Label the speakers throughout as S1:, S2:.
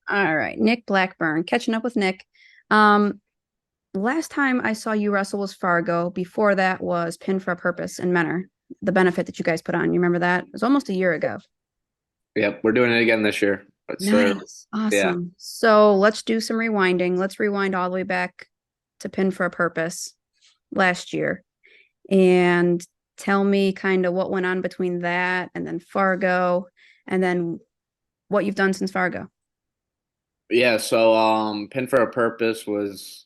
S1: All right, Nick Blackburn, catching up with Nick. Um, last time I saw you wrestle was Fargo. Before that was Pin for a Purpose in Menor, the benefit that you guys put on. You remember that? It was almost a year ago.
S2: Yep, we're doing it again this year. It's
S1: Nice.
S2: yeah.
S1: Awesome. So let's do some rewinding. Let's rewind all the way back to Pin for a Purpose last year and tell me kind of what went on between that and then Fargo and then what you've done since Fargo.
S2: Yeah, so Pin for a Purpose was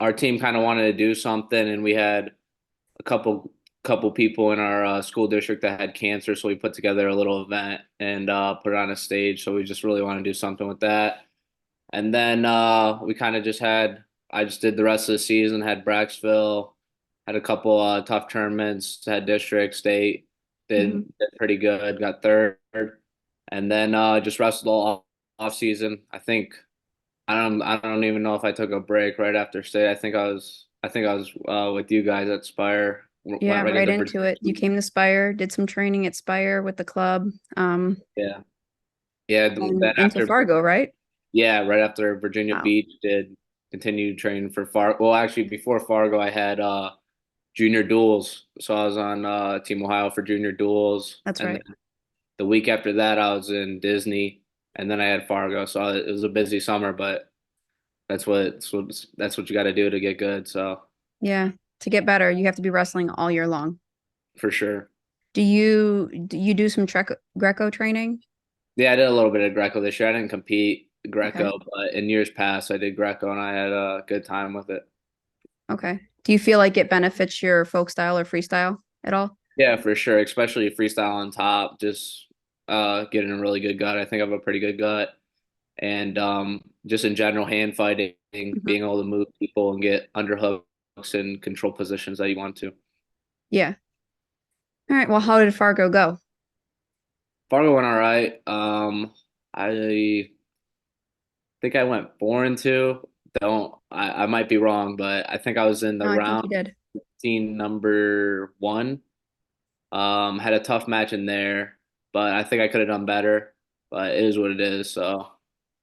S2: our team kind of wanted to do something and we had a couple people in our school district that had cancer, so we put together a little event and put it on a stage. So we just really want to do something with that. And then we kind of just had I just did the rest of the season, had Bracksville, had a couple tough tournaments, had district, state,
S1: Mhm.
S2: did pretty good, got third, and then just wrestled all off season. I don't even know if I took a break right after state. I think I was with you guys at Spire. Went
S1: Yeah,
S2: right
S1: right
S2: into
S1: into
S2: Virginia
S1: it. You
S2: Beach.
S1: came to Spire, did some training at Spire with the club,
S2: Yeah, yeah.
S1: and
S2: Then
S1: into
S2: after
S1: Fargo, right?
S2: Yeah, right after Virginia
S1: Wow,
S2: Beach did continue training for Fargo. Well, actually, before Fargo, I had junior duels, so I was on Team Ohio for junior duels,
S1: that's
S2: and
S1: right.
S2: then the week after that, I was in Disney, and then I had Fargo. So it was a busy summer, but that's what you got to do to get good. So
S1: Yeah, to get better, you have to be wrestling all year long.
S2: for sure,
S1: Do you do some Greco training?
S2: yeah, I did a little bit of Greco this year. I didn't compete
S1: Okay,
S2: Greco, but in years past, I did Greco, and I had a good time with it.
S1: okay. Do you feel like it benefits your folk style or freestyle at all?
S2: Yeah, for sure. Especially freestyle on top, just getting a really good gut. I think I have a pretty good gut. And just in general, hand fighting,
S1: Mhm.
S2: being able to move people and get underhooks and control positions that you want to.
S1: Yeah. All right. Well, how did Fargo go?
S2: Fargo went all right. I think I went 4-2. I might be wrong, but I think I was in the
S1: No, I think
S2: round
S1: you did.
S2: 15, number one. Had a tough match in there, but I think I could have done better. But it is what it is. So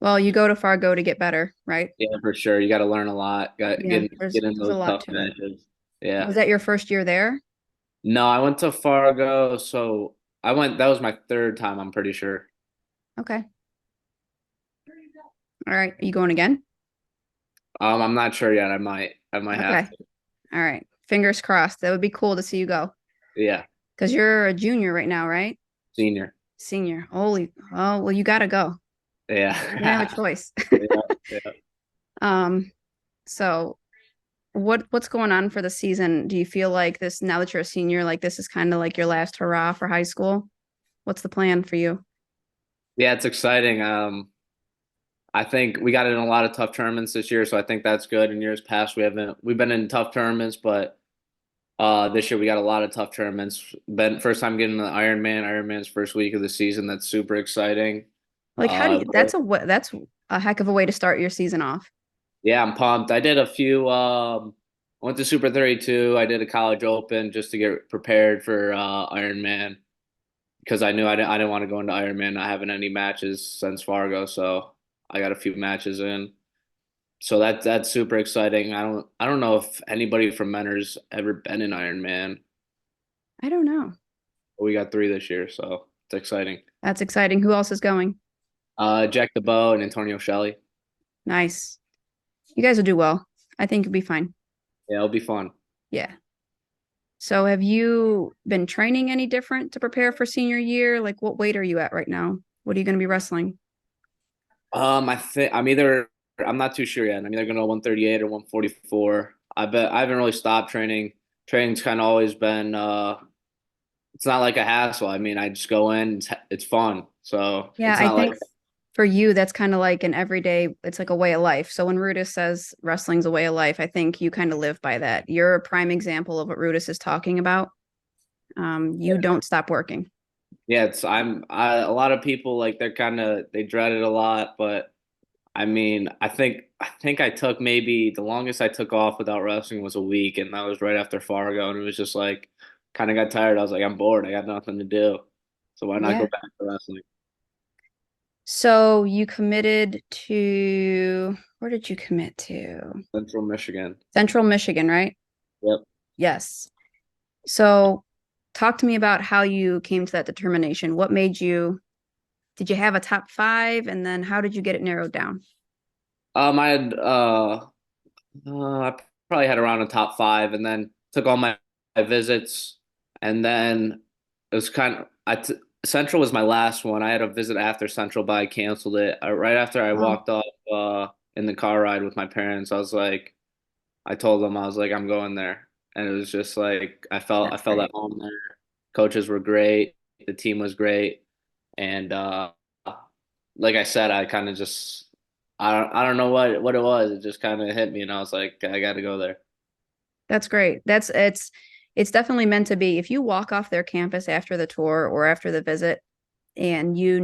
S1: Well, you go to Fargo to get better, right?
S2: yeah, for sure, you got to learn a lot. Got to
S1: Yeah,
S2: get in
S1: there's a
S2: those
S1: lot
S2: tough
S1: to it.
S2: matches. Yeah.
S1: Was that your first year there?
S2: No, I went to Fargo, so I went. That was my third time. I'm pretty sure.
S1: Okay. All right. Are you going again?
S2: I'm not sure yet. I might have
S1: Okay.
S2: to.
S1: All right. Fingers crossed. That would be cool to see you go.
S2: Yeah,
S1: Because you're a junior right now, right?
S2: senior.
S1: Senior. Holy. Oh, well, you gotta go. You don't have a
S2: Yeah,
S1: choice.
S2: yeah, yeah.
S1: Um, so what's going on for the season? Do you feel like this now that you're a senior, like this is kind of like your last hurrah for high school? What's the plan for you?
S2: Yeah, it's exciting. I think we got in a lot of tough tournaments this year, so I think that's good. In years past, we've been in tough tournaments, but this year we got a lot of tough tournaments. Been first time getting the Ironman's first week of the season. That's super exciting.
S1: Like, how do you,
S2: Really,
S1: that's a heck of a way to start your season off.
S2: yeah, I'm pumped. I did a few. Went to Super 32. I did a college open just to get prepared for Ironman because I knew I didn't want to go into Ironman not having any matches since Fargo. So I got a few matches in. So that's super exciting. I don't know if anybody from Menor's ever been in Ironman.
S1: I don't know.
S2: We got three this year, so it's exciting.
S1: That's exciting. Who else is going?
S2: Jack DeBow and Antonio Shelley.
S1: Nice. You guys will do well. I think you'll be fine.
S2: Yeah, it'll be fun.
S1: Yeah. So have you been training any different to prepare for senior year? Like what weight are you at right now? What are you going to be wrestling?
S2: I think I'm not too sure yet. I'm either gonna 138 or 144. I haven't really stopped training. Training's kind of always been it's not like a hassle. I mean, I just go in, it's fun. So
S1: Yeah,
S2: it's
S1: I
S2: not like
S1: think for you, that's kind of like an everyday, it's like a way of life. So when Rudis says wrestling's a way of life, I think you kind of live by that. You're a prime example of what Rudis is talking about. You don't stop working.
S2: yeah, a lot of people like they dread it a lot, but I mean, I think I took maybe the longest I took off without wrestling was a week, and that was right after Fargo, and it was just like kind of got tired. I was like, I'm bored. I got nothing to do, so why not go
S1: Yeah.
S2: back to wrestling?
S1: So you committed to, where did you commit to?
S2: Central Michigan.
S1: Central Michigan, right?
S2: Yep.
S1: Yes. So talk to me about how you came to that determination. What made you, did you have a top five? And then how did you get it narrowed down?
S2: I had I probably had around a top five, and then took all my visits, and then it was kind of Central was my last one. I had a visit after Central, but I canceled it right after I
S1: Oh,
S2: walked off in the car ride with my parents. I told them I was like, I'm going there, and it was just like I
S1: that's
S2: felt at
S1: great.
S2: home there. Coaches were great, the team was great, and like I said, I kind of just I don't know what it was. It just kind of hit me, and I was like, I got to go there.
S1: That's great. It's definitely meant to be. If you walk off their campus after the tour or after the visit and you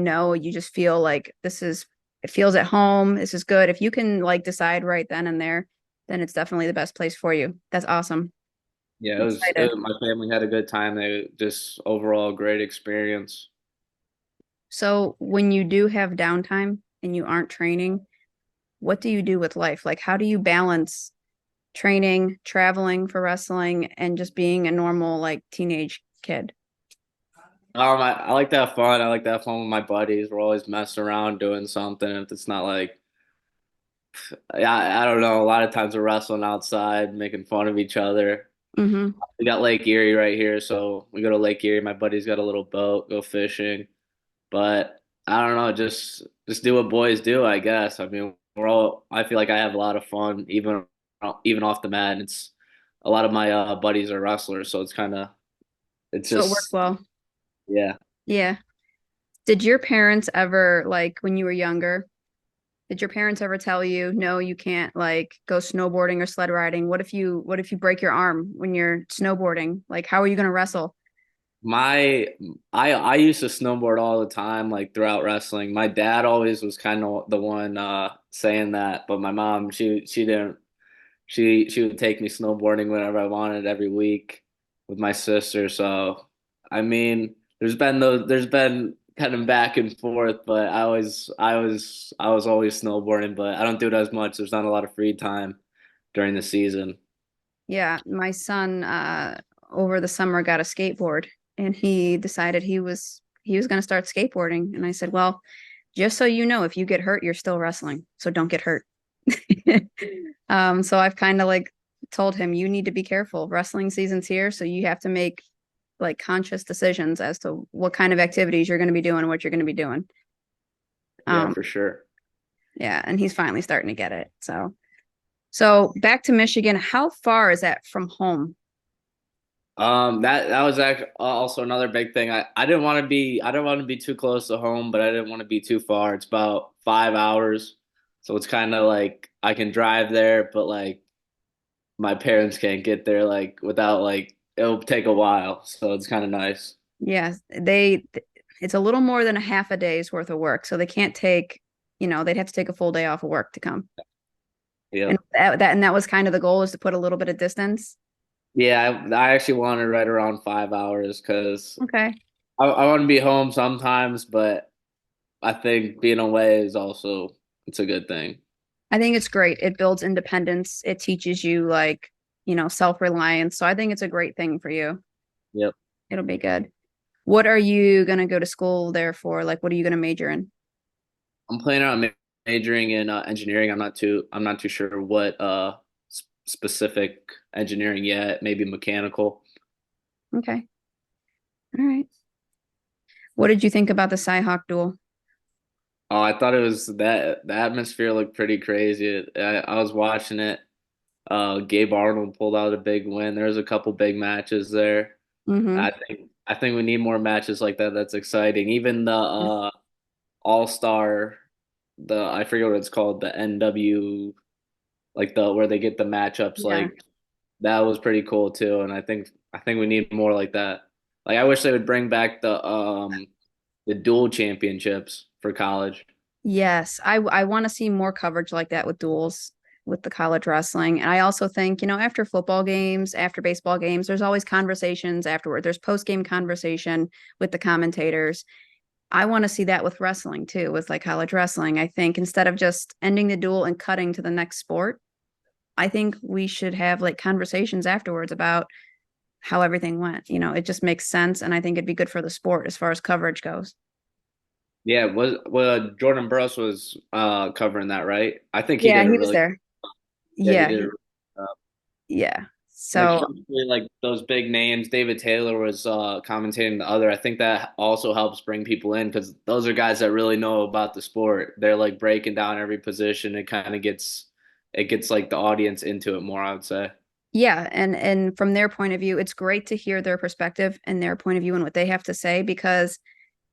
S1: just feel like it feels at home, this is good. If you can like decide right then and there, then it's definitely the best place for you. That's awesome.
S2: Yeah,
S1: I'm excited.
S2: my family had a good time. They just overall great experience.
S1: So when you do have downtime and you aren't training, what do you do with life? Like, how do you balance training, traveling for wrestling, and just being a normal, like, teenage kid?
S2: I like to have fun. I like to have fun with my buddies. We're always messing around doing something. If it's not like, I don't know. A lot of times we're wrestling outside, making fun of each other.
S1: Mm-hmm.
S2: We got Lake Erie right here, so we go to Lake Erie. My buddy's got a little boat, go fishing. But I don't know, just do what boys do, I guess. I mean, we're all. I feel like I have a lot of fun, even off the mat. And it's a lot of my buddies are wrestlers, so it's
S1: So it works
S2: just
S1: well.
S2: yeah.
S1: Yeah. Did your parents ever, like, when you were younger, did your parents ever tell you, no, you can't like go snowboarding or sled riding? What if you break your arm when you're snowboarding? Like, how are you gonna wrestle?
S2: My I used to snowboard all the time, like throughout wrestling. My dad always was kind of the one saying that, but my mom, she didn't. She would take me snowboarding whenever I wanted every week with my sister. So I mean, there's been kind of back and forth, but I was always snowboarding, but I don't do it as much. There's not a lot of free time during the season.
S1: Yeah, my son over the summer got a skateboard and he decided he was going to start skateboarding and I said, "Well, just so you know, if you get hurt, you're still wrestling. So don't get hurt." So I've kind of like told him you need to be careful. Wrestling season's here, so you have to make like conscious decisions as to what kind of activities you're going to be doing and what you're going to be doing.
S2: Yeah,
S1: Um
S2: for sure.
S1: yeah, and he's finally starting to get it. So back to Michigan, how far is that from home?
S2: That was actually also another big thing. I didn't want to be too close to home, but I didn't want to be too far. It's about 5 hours, so it's kind of like I can drive there, but like my parents can't get there like without like it'll take a while, so it's kind of nice.
S1: Yeah, it's a little more than a half a day's worth of work. So they can't take, they'd have to take a full day off of work to come. And
S2: Yep.
S1: that was kind of the goal is to put a little bit of distance.
S2: Yeah, I actually wanted right around 5 hours because
S1: Okay.
S2: I want to be home sometimes, but I think being away is also it's a good thing.
S1: I think it's great. It builds independence. It teaches you like, self-reliance. So I think it's a great thing for you.
S2: Yep.
S1: It'll be good. What are you going to go to school there for? Like, what are you going to major in?
S2: I'm planning on majoring in engineering. I'm not too sure what specific engineering yet. Maybe mechanical.
S1: Okay. All right. What did you think about the Cyhawk duel?
S2: Oh, I thought it was that the atmosphere looked pretty crazy. I was watching it. Gabe Arnold pulled out a big win. There was a couple big matches there.
S1: Mm-hmm.
S2: I think we need more matches like that. That's exciting. Even the All Star, the I forget what it's called, the NW, like the where they get the matchups.
S1: Yeah.
S2: Like that was pretty cool too. And I think we need more like that. Like I wish they would bring back the dual championships for college.
S1: Yes, I want to see more coverage like that with duels with the college wrestling. And I also think, after football games, after baseball games, there's always conversations afterward. There's post-game conversation with the commentators. I want to see that with wrestling too, with like college wrestling. I think instead of just ending the duel and cutting to the next sport, I think we should have like conversations afterwards about how everything went. It just makes sense. And I think it'd be good for the sport as far as coverage goes.
S2: Yeah, was Jordan Burroughs was covering that, right? I think he
S1: Yeah,
S2: did a
S1: he was
S2: really
S1: there.
S2: yeah, he
S1: Yeah,
S2: did a
S1: yeah.
S2: like
S1: So
S2: especially like those big names. David Taylor was commentating the other. I think that also helps bring people in because those are guys that really know about the sport. They're like breaking down every position. It gets like the audience into it more, I would say.
S1: yeah, and from their point of view, it's great to hear their perspective and their point of view and what they have to say because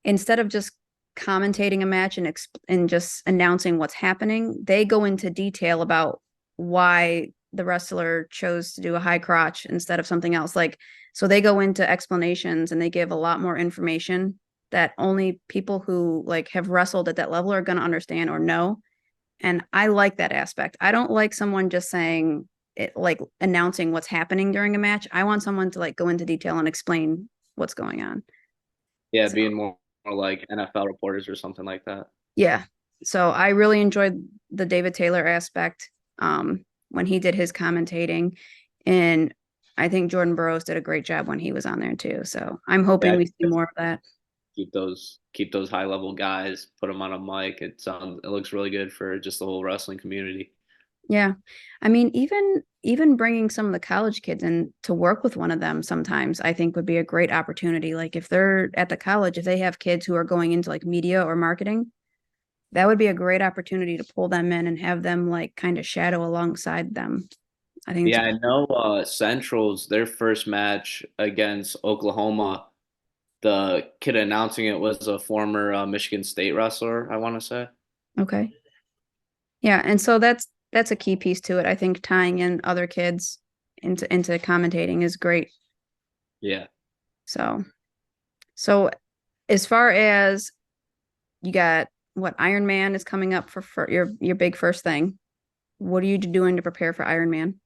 S1: instead of just commentating a match and just announcing what's happening, they go into detail about why the wrestler chose to do a high crotch instead of something else. Like, so they go into explanations and they give a lot more information that only people who like have wrestled at that level are going to understand or know. And I like that aspect. I don't like someone just saying it, like announcing what's happening during a match. I want someone to like go into detail and explain what's going on.
S2: Yeah,
S1: So
S2: being more like NFL reporters or something like that.
S1: yeah. So I really enjoyed the David Taylor aspect when he did his commentating. And I think Jordan Burroughs did a great job when he was on there too. So I'm hoping
S2: Yeah,
S1: we see more of that.
S2: keep those high level guys, put them on a mic. It looks really good for just the whole wrestling community.
S1: Yeah. I mean, even bringing some of the college kids in to work with one of them sometimes I think would be a great opportunity. Like if they're at the college, if they have kids who are going into like media or marketing, that would be a great opportunity to pull them in and have them like kind of shadow alongside them. I think it's
S2: Yeah, I know Central's their first match against Oklahoma. The kid announcing it was a former Michigan State wrestler, I want to say.
S1: okay. Yeah, and so that's a key piece to it. I think tying in other kids into commentating is great.
S2: Yeah.
S1: So so as far as you got what Iron Man is coming up for your big first thing. What are you doing to prepare for Iron Man?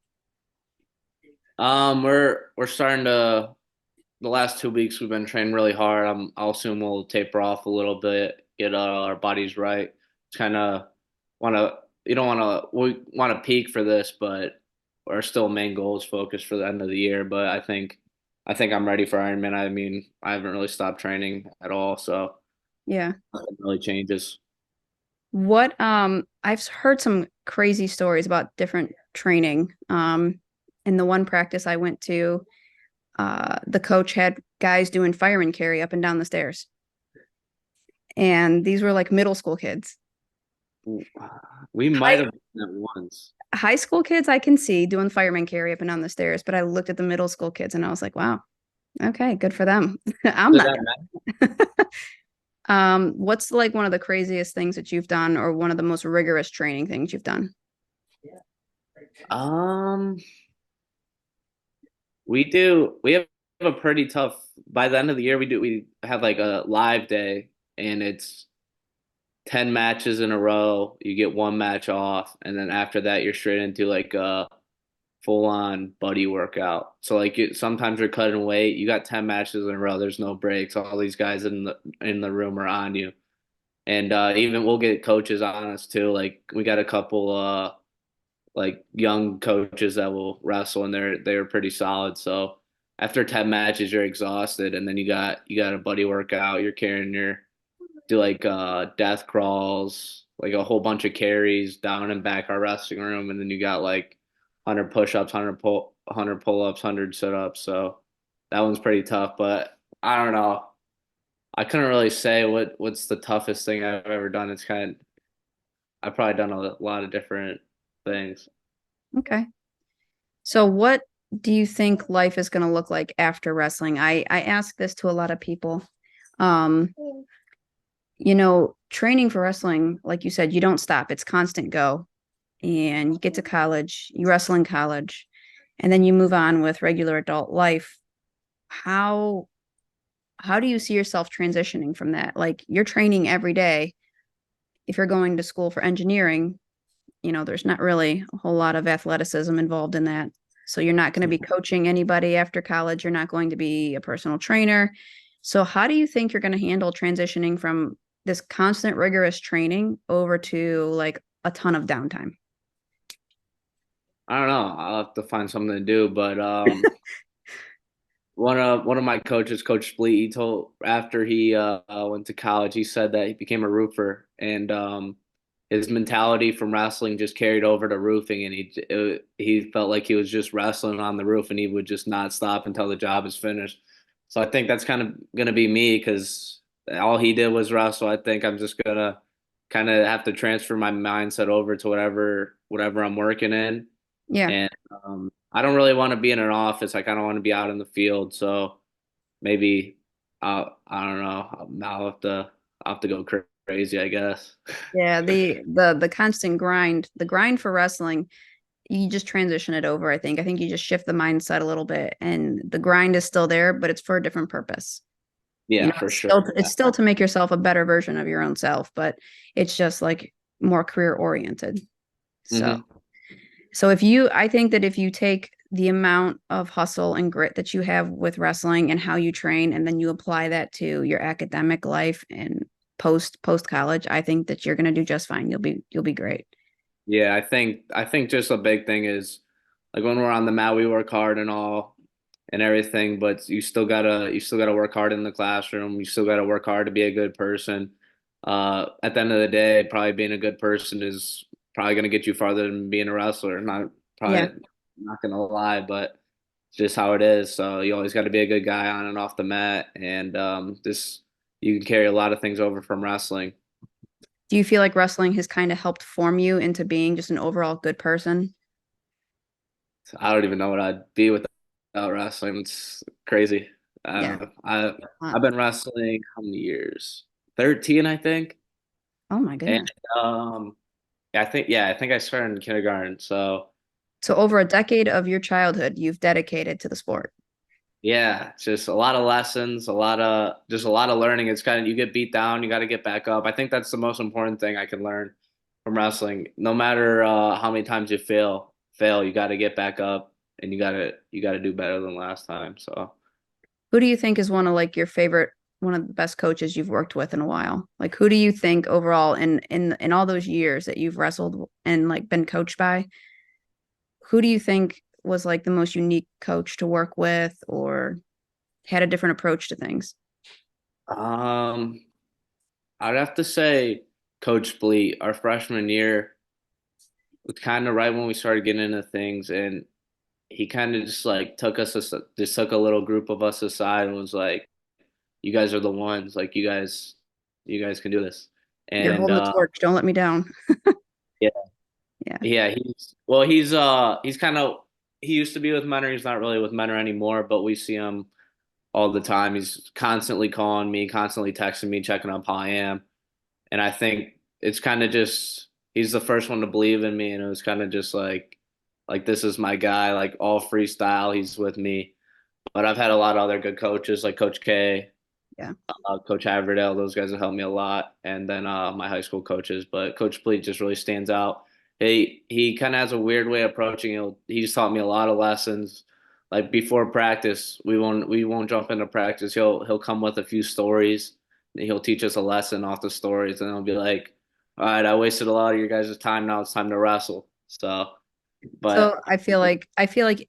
S2: We're starting to the last 2 weeks we've been training really hard. I'll assume we'll taper off a little bit, get our bodies right. Kind of want to you don't want to we want to peak for this, but our still main goal is focused for the end of the year. But I think I'm ready for Ironman. I mean, I haven't really stopped training at all, so
S1: Yeah.
S2: nothing really changes.
S1: What I've heard some crazy stories about different training. In the one practice I went to, the coach had guys doing fireman carry up and down the stairs. And these were like middle school kids.
S2: We might
S1: High
S2: have done it once.
S1: high school kids I can see doing fireman carry up and down the stairs, but I looked at the middle school kids and I was like, wow, okay, good for them. I'm
S2: Did
S1: not
S2: that
S1: gonna. What's like one of the craziest things that you've done or one of the most rigorous training things you've done?
S2: matter? We have a pretty tough by the end of the year we have like a live day and it's 10 matches in a row. You get one match off and then after that you're straight into like a full on buddy workout. So like sometimes you're cutting weight. You got 10 matches in a row. There's no breaks. All these guys in the room are on you. And even we'll get coaches on us too. Like we got a couple like young coaches that will wrestle and they're pretty solid. So after 10 matches you're exhausted and then you got a buddy workout, you're carrying your do like death crawls, like a whole bunch of carries down and back our wrestling room and then you got like 100 push-ups, 100 pull-ups, 100 sit-ups. So that one's pretty tough, but I don't know. I couldn't really say what's the toughest thing I've ever done. It's kind of I've probably done a lot of different things.
S1: Okay. So what do you think life is going to look like after wrestling? I ask this to a lot of people. Um, training for wrestling, like you said, you don't stop. It's constant go. And you get to college, you wrestle in college, and then you move on with regular adult life. How how do you see yourself transitioning from that? Like you're training every day. If you're going to school for engineering, there's not really a whole lot of athleticism involved in that. So you're not going to be coaching anybody after college. You're not going to be a personal trainer. So how do you think you're going to handle transitioning from this constant rigorous training over to like a ton of downtime?
S2: I don't know. I'll have to find something to do, but one of my coaches, Coach Splee, he told after he went to college, he said that he became a roofer, and his mentality from wrestling just carried over to roofing, and he felt like he was just wrestling on the roof, and he would just not stop until the job is finished. So I think that's kind of gonna be me because all he did was wrestle. I think I'm just gonna kind of have to transfer my mindset over to whatever I'm working in.
S1: Yeah.
S2: And I don't really want to be in an office. I kind of want to be out in the field. So maybe I don't know. I'll have to go crazy, I guess.
S1: Yeah, the constant grind, the grind for wrestling, you just transition it over, I think. I think you just shift the mindset a little bit and the grind is still there, but it's for a different purpose. You
S2: Yeah,
S1: know,
S2: for sure.
S1: it's still to make yourself a better version of your own self, but it's just like more career oriented. So,
S2: Hmm.
S1: I think that if you take the amount of hustle and grit that you have with wrestling and how you train, and then you apply that to your academic life and post college, I think that you're going to do just fine. You'll be great.
S2: Yeah, I think just a big thing is like when we're on the mat, we work hard and all and everything, but you still gotta work hard in the classroom. You still gotta work hard to be a good person. At the end of the day, probably being a good person is probably gonna get you farther than being a wrestler.
S1: Yeah.
S2: Not gonna lie, but it's just how it is. So you always got to be a good guy on and off the mat, and this you can carry a lot of things over from wrestling.
S1: Do you feel like wrestling has kind of helped form you into being just an overall good person?
S2: I don't even know what I'd be without wrestling. It's crazy.
S1: Yeah. Uh,
S2: I've been wrestling how many years? 13, I think.
S1: oh my
S2: And
S1: goodness.
S2: um I think I started in kindergarten. So
S1: So over a decade of your childhood, you've dedicated to the sport.
S2: yeah, it's just a lot of lessons, a lot of learning. It's kind of you get beat down, you got to get back up. I think that's the most important thing I can learn from wrestling. No matter how many times you fail, you got to get back up and you got to do better than last time. So
S1: Who do you think is one of like your favorite, one of the best coaches you've worked with in a while? Like who do you think overall in all those years that you've wrestled and like been coached by, who do you think was like the most unique coach to work with or had a different approach to things?
S2: um I'd have to say Coach Bleet, our freshman year was kind of right when we started getting into things, and he kind of just like just took a little group of us aside and was like, "You guys are the ones. Like you guys can do this."
S1: You're
S2: And
S1: holding the torch. Don't let me down.
S2: yeah,
S1: Yeah.
S2: yeah, he's kind of he used to be with Menor. He's not really with Menor anymore, but we see him all the time. He's constantly calling me, constantly texting me, checking up how I am. And I think it's kind of just he's the first one to believe in me, and it was kind of just like this is my guy, like all freestyle, he's with me. But I've had a lot of other good coaches like Coach K,
S1: Yeah.
S2: Coach Haverdale. Those guys have helped me a lot, and then my high school coaches. But Coach Pleat just really stands out. He kind of has a weird way of approaching it. He just taught me a lot of lessons. Like before practice, we won't jump into practice. He'll come with a few stories. He'll teach us a lesson off the stories, and he'll be like, "All right, I wasted a lot of your guys' time. Now it's time to wrestle." So, but
S1: So I feel like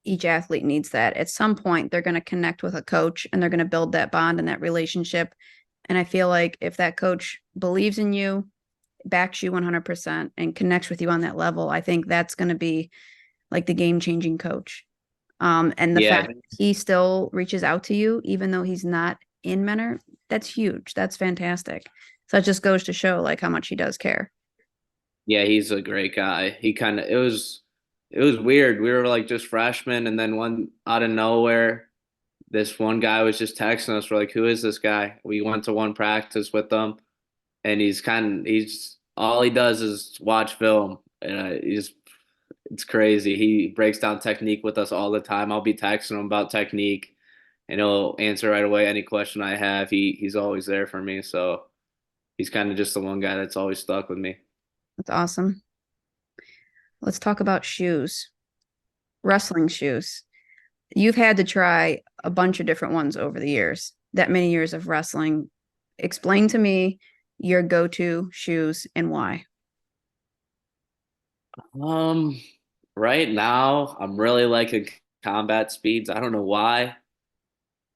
S1: each athlete needs that. At some point, they're going to connect with a coach and they're going to build that bond and that relationship. And I feel like if that coach believes in you, backs you 100% and connects with you on that level, I think that's going to be like the game changing coach. And the
S2: yeah,
S1: fact he still reaches out to you, even though he's not in Menor, that's huge. That's fantastic. So it just goes to show like how much he does care.
S2: yeah, he's a great guy. He kind of it was weird. We were like just freshmen, and then one out of nowhere, this one guy was just texting us. We're like, "Who is this guy?" We went to one practice with him, and he's all he does is watch film, and he's it's crazy. He breaks down technique with us all the time. I'll be texting him about technique, and he'll answer right away any question I have. He's always there for me, so he's kind of just the one guy that's always stuck with me.
S1: That's awesome. Let's talk about shoes, wrestling shoes. You've had to try a bunch of different ones over the years. that many years of wrestling, explain to me your go-to shoes and why.
S2: Um, right now, I'm really liking combat speeds. I don't know why,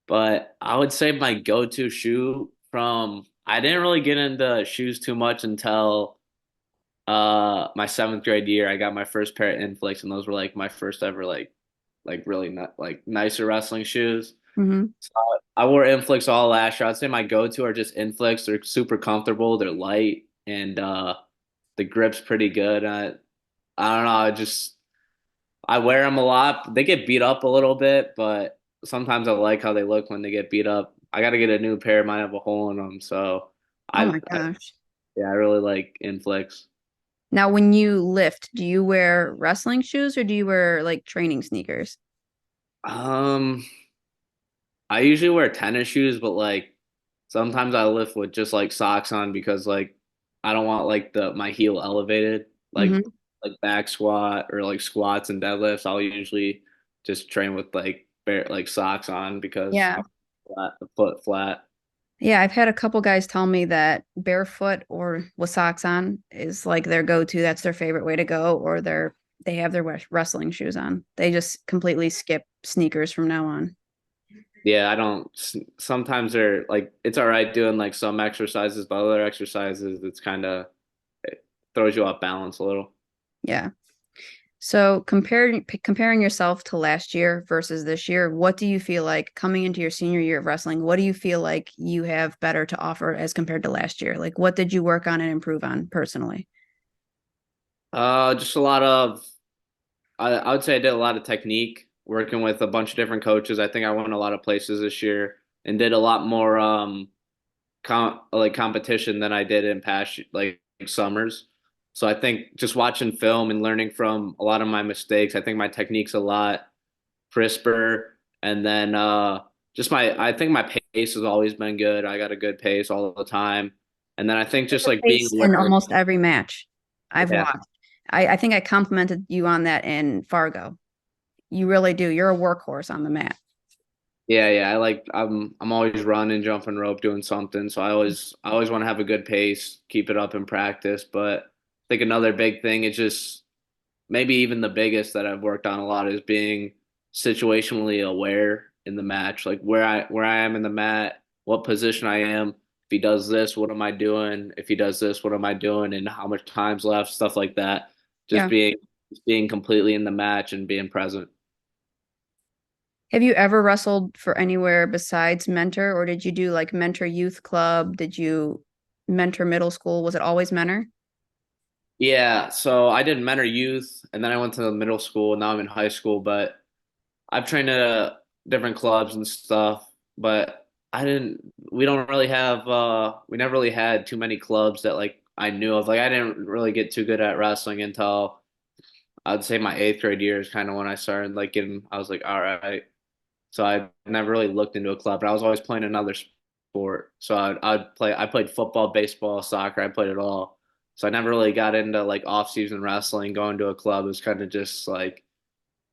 S2: but I would say my go-to shoe from I didn't really get into shoes too much until my seventh grade year. I got my first pair of Inflicts, and those were like my first ever like really not like nicer wrestling shoes.
S1: Hmm.
S2: So I wore Inflicts all last year. I'd say my go-to are just Inflicts. They're super comfortable. They're light, and the grip's pretty good. I don't know. I wear them a lot. They get beat up a little bit, but sometimes I like how they look when they get beat up. I got to get a new pair. Mine have a hole in them, so
S1: Oh my
S2: I
S1: gosh.
S2: yeah, I really like Inflicts.
S1: Now, when you lift, do you wear wrestling shoes or do you wear like training sneakers?
S2: Um, I usually wear tennis shoes, but like sometimes I lift with just like socks on because like I don't want like the my heel elevated
S1: Hmm.
S2: like back squat or like squats and deadlifts. I'll usually just train with like bare like socks on because
S1: Yeah.
S2: I'm flat, the foot flat.
S1: Yeah, I've had a couple guys tell me that barefoot or with socks on is like their go-to. That's their favorite way to go, or they have their wrestling shoes on. They just completely skip sneakers from now on.
S2: Yeah, I don't. Sometimes they're like it's all right doing like some exercises, but other exercises it's kind of it throws you off balance a little.
S1: Yeah. So comparing yourself to last year versus this year, what do you feel like coming into your senior year of wrestling? What do you feel like you have better to offer as compared to last year? Like what did you work on and improve on personally?
S2: Just a lot of I would say I did a lot of technique working with a bunch of different coaches. I think I went a lot of places this year and did a lot more like competition than I did in past like summers. So I think just watching film and learning from a lot of my mistakes, I think my technique's a lot crisper. And then just I think my pace has always been good. I got a good pace all the time. And then I think just like being
S1: Face in
S2: aware.
S1: almost every match I've
S2: Yeah.
S1: watched. I think I complimented you on that in Fargo. You really do. You're a workhorse on the mat.
S2: Yeah, yeah. I'm always running, jumping rope, doing something. So I always want to have a good pace, keep it up in practice. But I think another big thing is just maybe even the biggest that I've worked on a lot is being situationally aware in the match, like where I am in the mat, what position I am. If he does this, what am I doing? If he does this, what am I doing? And how much time's left, stuff like that. Just
S1: Yeah.
S2: being completely in the match and being present.
S1: Have you ever wrestled for anywhere besides Mentor, or did you do like Mentor Youth Club? Did you Mentor Middle School? Was it always Mentor?
S2: Yeah, so I did mentor youth, and then I went to the middle school. Now I'm in high school, but I've trained at different clubs and stuff. But I didn't. We don't really have. We never really had too many clubs that like I knew of. Like I didn't really get too good at wrestling until I'd say my eighth grade year is kind of when I started like getting. I was like, all right. So I never really looked into a club, but I was always playing another sport. So I'd play. I played football, baseball, soccer. I played it all. So I never really got into like off-season wrestling. Going to a club was kind of just like,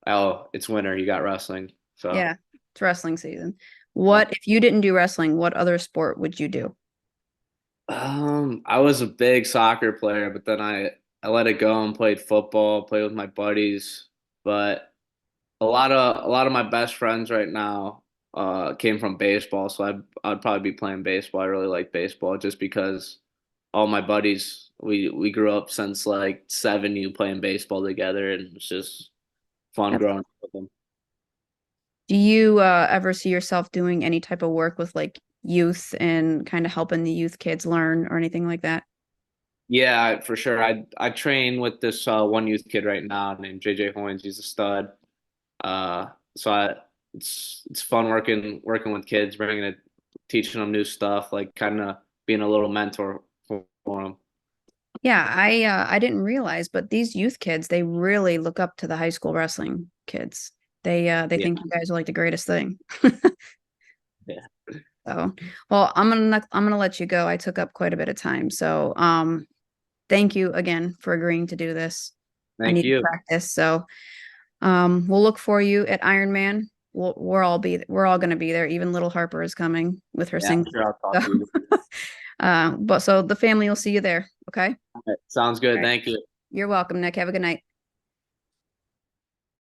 S2: oh, it's winter, you got wrestling. So
S1: Yeah, it's wrestling season.
S2: yeah.
S1: What if you didn't do wrestling, what other sport would you do?
S2: I was a big soccer player, but then I let it go and played football, played with my buddies. But a lot of my best friends right now came from baseball, so I'd probably be playing baseball. I really like baseball just because all my buddies we grew up since like 7 you playing baseball together, and it's just fun
S1: That's
S2: growing up
S1: awesome.
S2: with them.
S1: Do you ever see yourself doing any type of work with like youth and kind of helping the youth kids learn or anything like that?
S2: Yeah, for sure. I train with this one youth kid right now named JJ Hoynes. He's a stud. Uh, so it's fun working with kids, bringing it, teaching them new stuff, like kind of being a little mentor for them.
S1: Yeah, I didn't realize, but these youth kids, they really look up to the high school wrestling kids. They
S2: Yeah,
S1: think you guys are like the greatest thing.
S2: yeah.
S1: So, well, I'm gonna let you go. I took up quite a bit of time. So, thank you again for agreeing to do this. I
S2: Thank
S1: need to
S2: you.
S1: practice. So, we'll look for you at Ironman we're all going to be there. Even little Harper is coming with her
S2: Yeah, I'm
S1: single.
S2: sure I'll talk to
S1: So,
S2: you.
S1: but so the family will see you there. Okay.
S2: All right, sounds good.
S1: All right.
S2: Thank you.
S1: You're welcome, Nick. Have a good night.